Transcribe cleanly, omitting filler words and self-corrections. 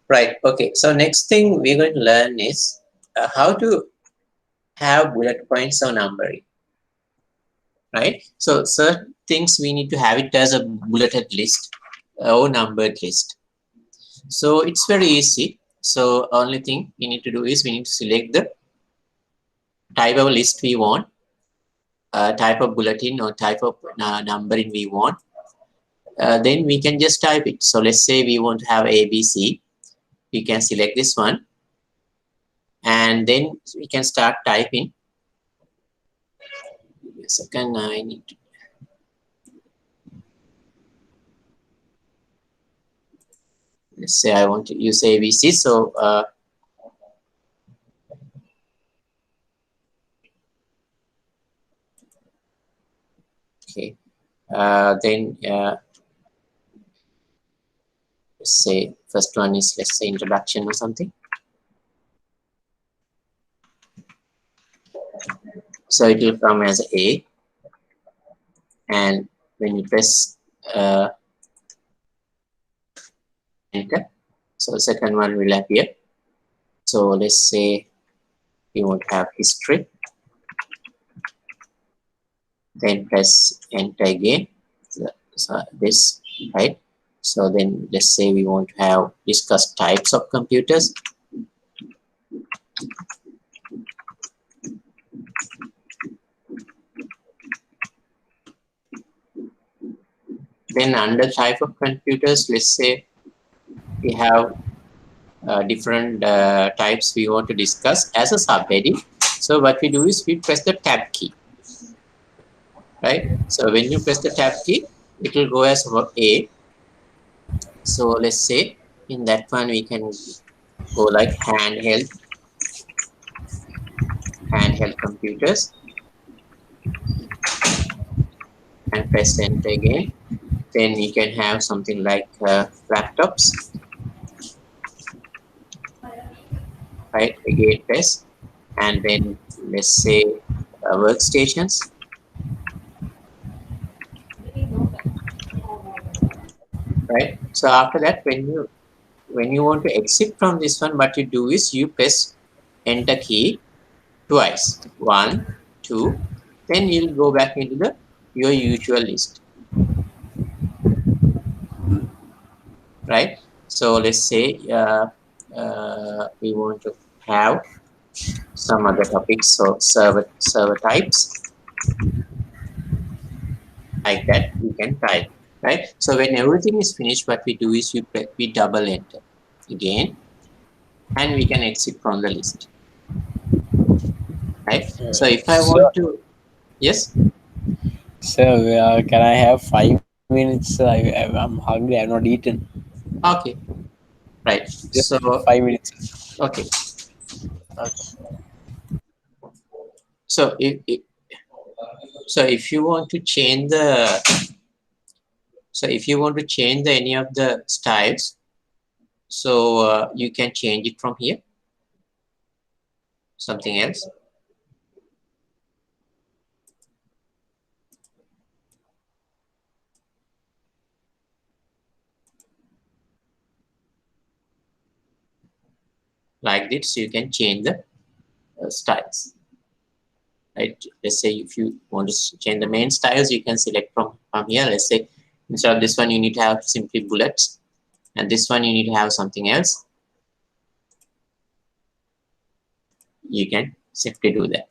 Right. Okay. So next thing we're going to learn is how to have bullet points or numbering. Right. So certain things we need to have it as a bulleted list or numbered list. So it's very easy. So only thing we need to do is we need to select the type of list we want, type of bulletin or type of numbering we want. Then we can just type it. So let's say we want to have ABC. We can select this one, and then we can start typing. Give me a second. I need to. Let's say I want to use ABC. So okay. Then let's say first one is, let's say, introduction or something. So it will come as A, and when you press enter, so the second one will appear. So let's say we want to have history, then press enter again. So this, right? So then let's say we want to have discuss types of computers. Then under type of computers, let's say we have different types we want to discuss as a subheading. So what we do is we press the tab key, right? So when you press the tab key, it will go as A. So let's say in that one we can go like handheld computers, and press enter again. Then we can have something like laptops, right? Again press, and then let's say workstations, right? So after that, when you want to exit from this one, what you do is you press enter key twice, 1, 2, then you'll go back into your usual list, right? So let's say we want to have some other topics, so server types, like that we can type, right? So when everything is finished, what we do is we double enter again, and we can exit from the list, right? So if I want to, yes. So can I have 5 minutes? I'm hungry. I've not eaten. Okay, right. Just So 5 minutes. okay, Okay. so if you want to change any of the styles, so you can change it from here, something else. Like this, you can change the styles, right? Let's say if you want to change the main styles, you can select from here. Let's say instead of this one, you need to have simply bullets, and this one you need to have something else. You can simply do that.